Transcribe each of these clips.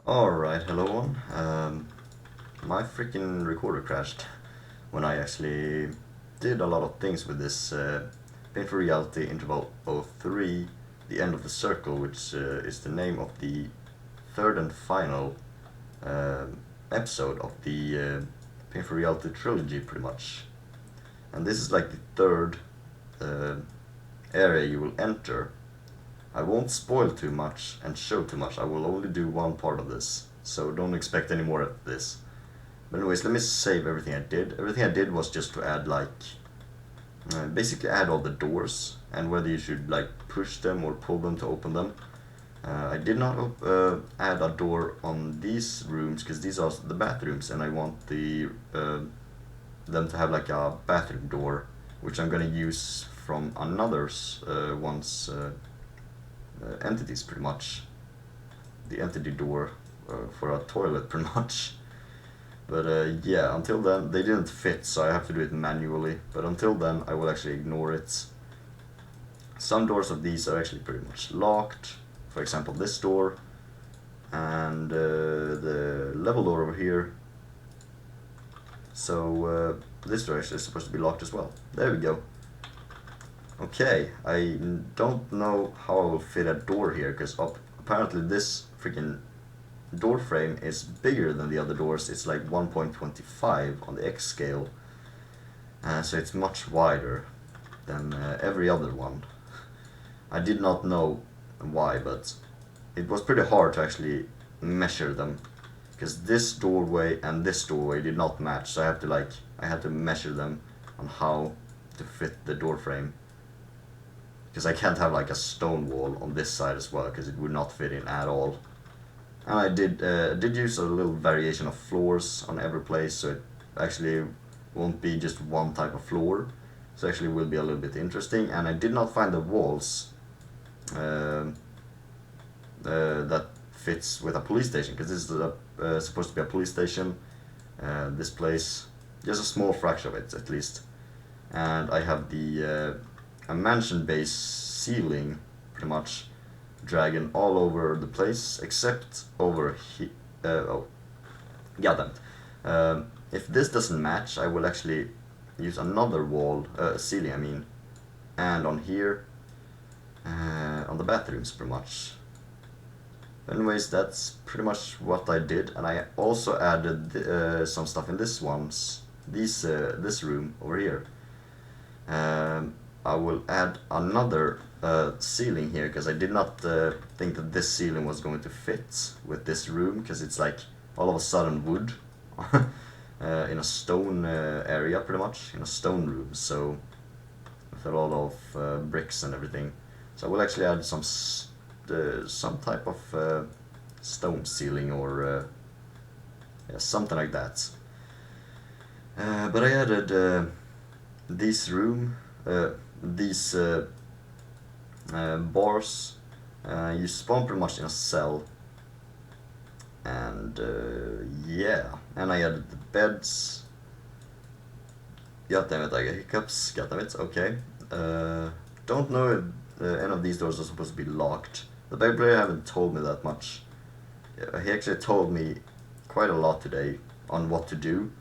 Alright, hello one. My freaking recorder crashed when I actually did a lot of things with this Painful Reality Interval 03, The End of the Circle, which is the name of the third and final uh, episode of the Painful Reality trilogy, pretty much. And this is like the third uh, area you will enter. I won't spoil too much and show too much. I will only do one part of this, so don't expect any more of this. But anyways, let me save everything I did. Everything I did was just to add basically add all the doors and whether you should like push them or pull them to open them. I did not add a door on these rooms because these are the bathrooms, and I want them to have like a bathroom door, which I'm gonna use from another's one's entities, pretty much. The entity door for a toilet, pretty much. But yeah, until then, they didn't fit, so I have to do it manually. But until then, I will actually ignore it. Some doors of these are actually pretty much locked. For example, this door and the level door over here. So this door actually is supposed to be locked as well. There we go. Okay, I don't know how I will fit a door here, because apparently this freaking door frame is bigger than the other doors. It's like 1.25 on the X scale, so it's much wider than every other one. I did not know why, but it was pretty hard to actually measure them, because this doorway and this doorway did not match. So I had to measure them on how to fit the door frame, because I can't have like a stone wall on this side as well, because it would not fit in at all. And I did use a little variation of floors on every place, so it actually won't be just one type of floor. So actually will be a little bit interesting. And I did not find the walls that fits with a police station, because this is supposed to be a police station. This place, just a small fraction of it at least. And I have the a mansion base ceiling, pretty much dragon all over the place except over here. Oh, got them. If this doesn't match, I will actually use another wall, ceiling, I mean, and on here, on the bathrooms, pretty much. Anyways, that's pretty much what I did, and I also added some stuff in this this room over here. I will add another ceiling here, because I did not think that this ceiling was going to fit with this room, because it's like all of a sudden wood in a stone area, pretty much in a stone room, so with a lot of bricks and everything. So I will actually add some type of stone ceiling, or yeah, something like that. But I added this room, these bars. You spawn pretty much in a cell, and yeah, and I added the beds. God damn it, I get hiccups. God damn it. Okay. Don't know if any of these doors are supposed to be locked. The bag player haven't told me that much. He actually told me quite a lot today on what to do.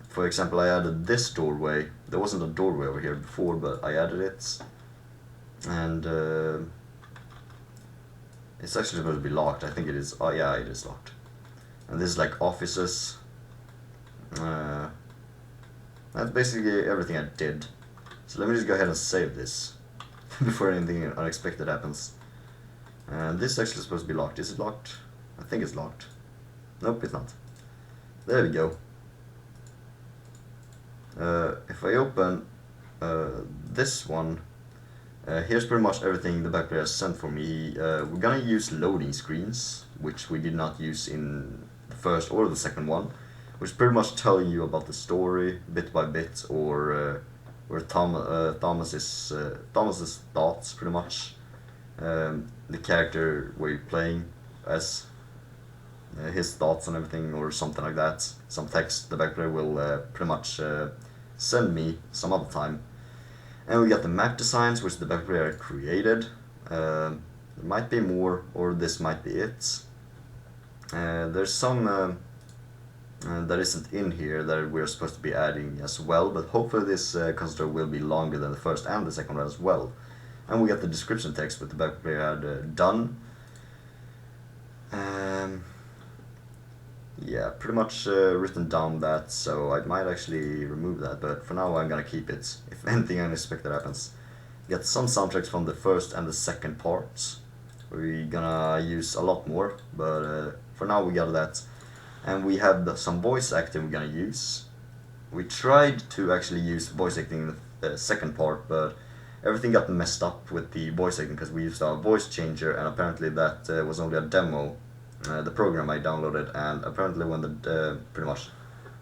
For example, I added this doorway. There wasn't a doorway over here before, but I added it. And it's actually supposed to be locked. I think it is. Oh yeah, it is locked. And this is like offices. That's basically everything I did. So let me just go ahead and save this before anything unexpected happens. And this is actually supposed to be locked. Is it locked? I think it's locked. Nope, it's not. There we go. If I open this one, here's pretty much everything the back player has sent for me. We're gonna use loading screens, which we did not use in the first or the second one, which is pretty much telling you about the story bit by bit, or Thomas's thoughts, pretty much. The character where you're playing as, his thoughts and everything, or something like that. Some text the back player will pretty much send me some other time. And we got the map designs, which the back player created. There might be more, or this might be it. There's some that isn't in here that we're supposed to be adding as well, but hopefully this construct will be longer than the first and the second one as well. And we get the description text with the back player had done. Yeah, pretty much written down that, so I might actually remove that, but for now I'm gonna keep it. If anything unexpected happens. Get some soundtracks from the first and the second parts. We're gonna use a lot more, but for now we got that. And we have some voice acting we're gonna use. We tried to actually use voice acting in the second part, but everything got messed up with the voice acting because we used our voice changer, and apparently that was only a demo. The program I downloaded, and apparently when the pretty much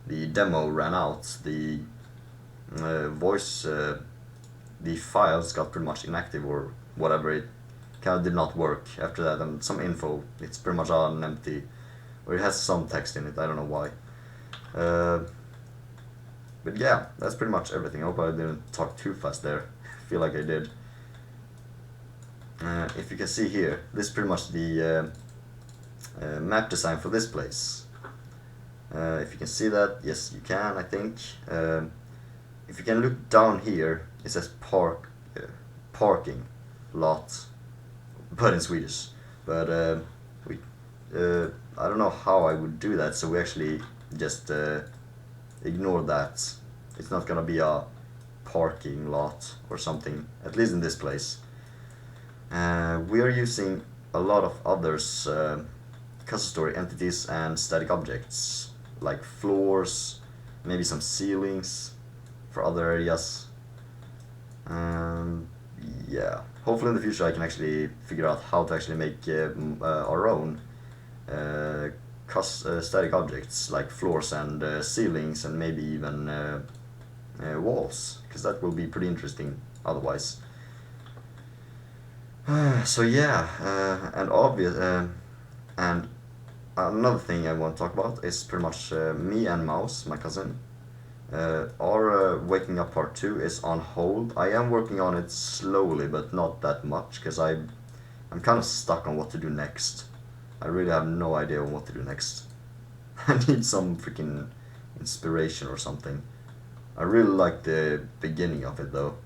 the demo ran out, the voice the files got pretty much inactive or whatever. It kind of did not work after that, and some info, it's pretty much all an empty, or it has some text in it, I don't know why. But yeah, that's pretty much everything. I hope I didn't talk too fast there. I feel like I did. If you can see here, this is pretty much the map design for this place. If you can see that, yes you can, I think. If you can look down here, it says parking lot, but in Swedish. But I don't know how I would do that, so we actually just ignore that. It's not gonna be a parking lot or something, at least in this place. We are using a lot of others custom story entities and static objects, like floors, maybe some ceilings for other areas. Yeah, hopefully in the future I can actually figure out how to actually make our own static objects, like floors and ceilings, and maybe even walls, because that will be pretty interesting otherwise. So yeah, and another thing I want to talk about is pretty much me and Mouse, my cousin. Our Waking Up Part 2 is on hold. I am working on it slowly, but not that much, because I'm kind of stuck on what to do next. I really have no idea on what to do next. I need some freaking inspiration or something. I really like the beginning of it though.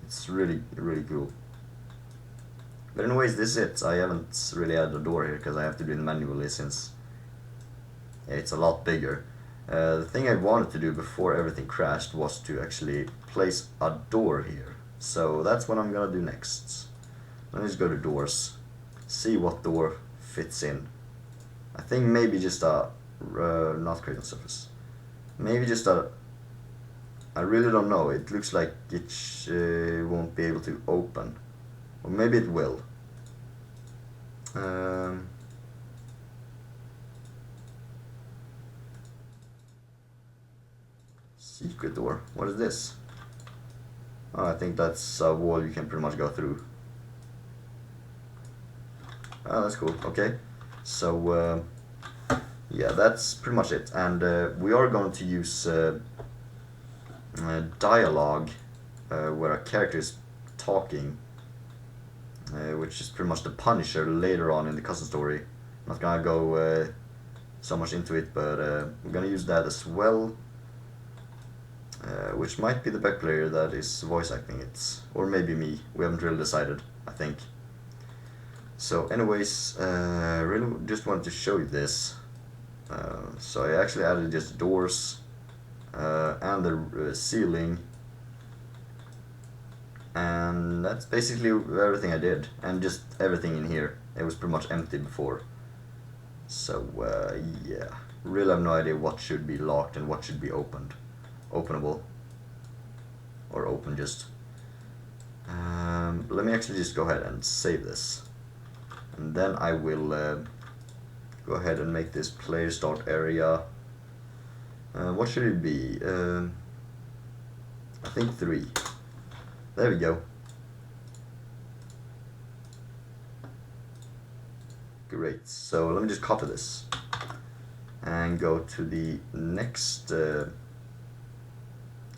It's really, really cool. But anyways, this is it. I haven't really added a door here because I have to do it manually since it's a lot bigger. The thing I wanted to do before everything crashed was to actually place a door here. So that's what I'm gonna do next. Let me just go to doors, see what door fits in. I think maybe just a, not cradle surface. Maybe just a, I really don't know. It looks like it won't be able to open. Or maybe it will. Secret door. What is this? Oh, I think that's a wall you can pretty much go through. Oh, that's cool. Okay. So, yeah, that's pretty much it. And we are going to use dialogue where a character is talking, which is pretty much the Punisher later on in the custom story. I'm not gonna go so much into it, but we're gonna use that as well. Which might be the back player that is voice acting it, or maybe me. We haven't really decided, I think. So anyways, really just wanted to show you this. So I actually added just doors and the ceiling, and that's basically everything I did, and just everything in here. It was pretty much empty before. So yeah, really have no idea what should be locked and what should be openable, or open just. Let me actually just go ahead and save this, and then I will go ahead and make this player start area. What should it be? I think 3. There we go. Great. So let me just copy this and go to the next.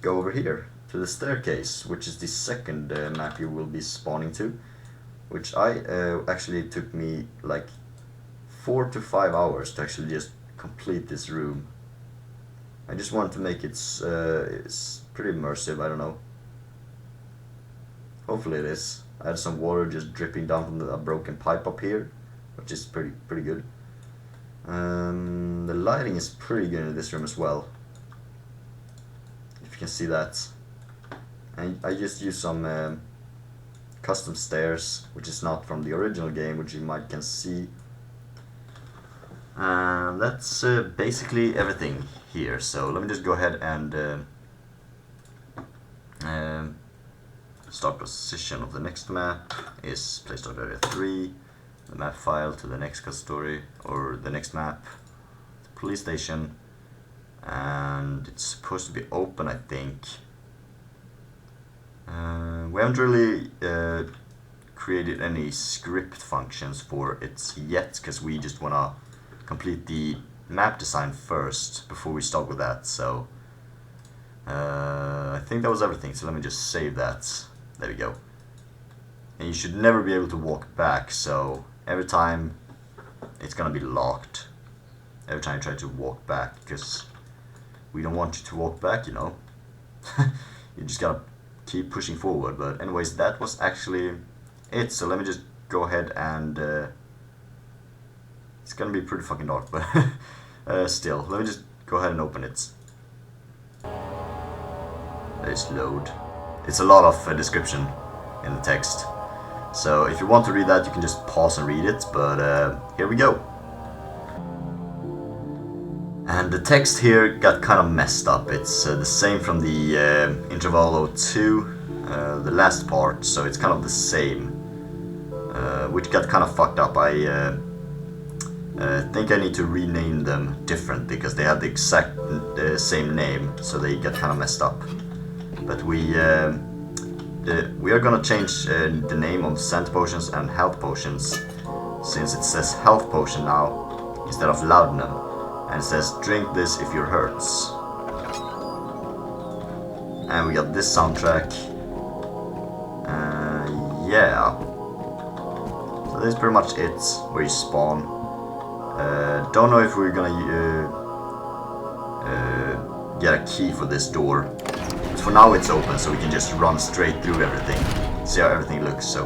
Go over here to the staircase, which is the second map you will be spawning to, which I actually took me like 4 to 5 hours to actually just complete this room. I just want to make it it's pretty immersive, I don't know. Hopefully it is. I had some water just dripping down from a broken pipe up here, which is pretty good. The lighting is pretty good in this room as well, if you can see that. And I just used some custom stairs, which is not from the original game, which you might can see. And that's basically everything here. So let me just go ahead and start position of the next map is place start area 3. The map file to the next story or the next map, the police station, and it's supposed to be open, I think. We haven't really created any script functions for it yet, because we just want to complete the map design first before we start with that. So I think that was everything, so let me just save that. There we go. And you should never be able to walk back, so every time it's gonna be locked every time you try to walk back, because we don't want you to walk back, you know. You just gotta keep pushing forward. But anyways, that was actually it. So let me just go ahead and it's gonna be pretty fucking dark, but still, let me just go ahead and open it. Let's load. It's a lot of description in the text, so if you want to read that, you can just pause and read it, but here we go. And the text here got kind of messed up. It's the same from the Intervalo 2, the last part, so it's kind of the same, which got kind of fucked up. I think I need to rename them different, because they have the exact same name, so they get kind of messed up. But we are gonna change the name of scent potions and health potions, since it says health potion now instead of laudanum, and it says drink this if you're hurts. And we got this soundtrack. Yeah. So this is pretty much it, where you spawn. Don't know if we're gonna get a key for this door. For now it's open, so we can just run straight through everything. See how everything looks. So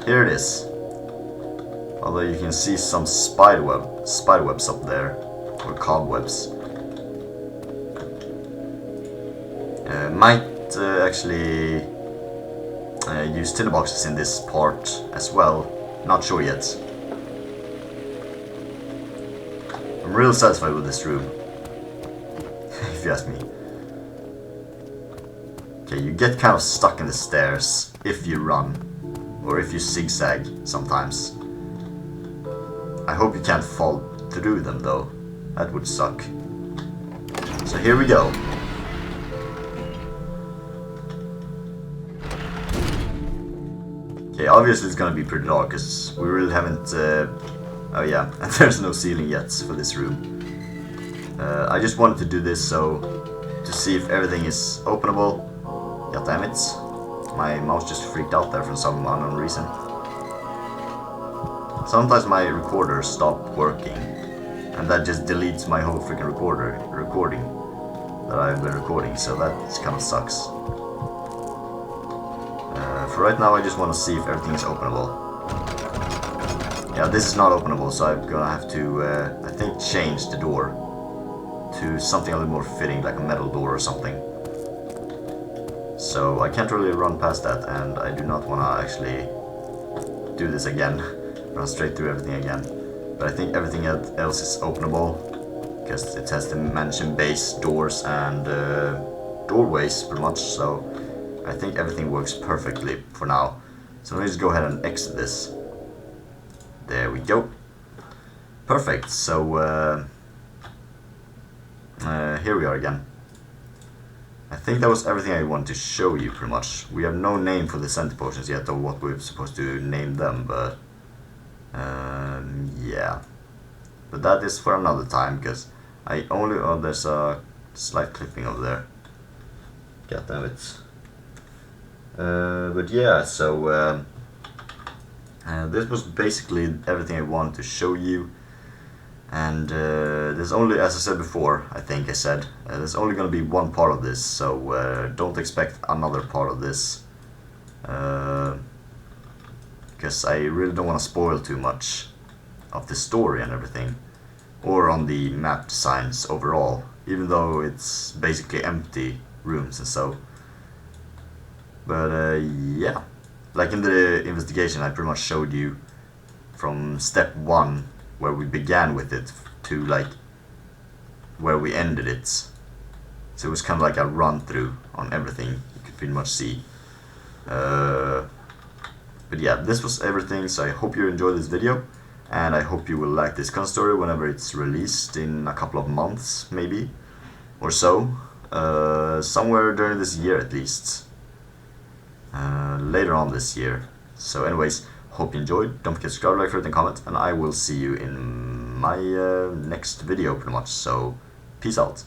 here it is. Although you can see some spiderwebs up there, or cobwebs. Might actually use tinderboxes in this part as well. Not sure yet. I'm real satisfied with this room, if you ask me. Okay, you get kind of stuck in the stairs if you run, or if you zigzag sometimes. I hope you can't fall through them though, that would suck. So here we go. Okay, obviously it's gonna be pretty dark, because we really haven't... oh yeah, and there's no ceiling yet for this room. I just wanted to do this to see if everything is openable. God damn it, my mouse just freaked out there for some unknown reason. Sometimes my recorder stopped working, and that just deletes my whole freaking recording that I've been recording, so that kind of sucks. For right now I just want to see if everything is openable. Yeah, this is not openable, so I'm gonna have to, I think, change the door to something a little more fitting, like a metal door or something. So I can't really run past that, and I do not want to actually do this again, run straight through everything again. But I think everything else is openable, because it has the mansion base doors and doorways pretty much, so I think everything works perfectly for now. So let me just go ahead and exit this. There we go. Perfect, so here we are again. I think that was everything I wanted to show you pretty much. We have no name for the scent potions yet, or what we're supposed to name them, but yeah. But that is for another time, because I only... oh, there's a slight clipping over there. God damn it. But yeah, so this was basically everything I wanted to show you. And there's only, as I said before, I think I said, there's only gonna be one part of this, so don't expect another part of this. Because I really don't want to spoil too much of the story and everything, or on the map designs overall, even though it's basically empty rooms and so. But yeah, like in the investigation I pretty much showed you from step 1 where we began with it to like where we ended it. So it was kind of like a run through on everything you could pretty much see. But yeah, this was everything, so I hope you enjoyed this video, and I hope you will like this kind of story whenever it's released in a couple of months, maybe, or so. Somewhere during this year at least. Later on this year. So anyways, hope you enjoyed. Don't forget to subscribe, like, favorite, and comment, and I will see you in my next video pretty much. So, peace out.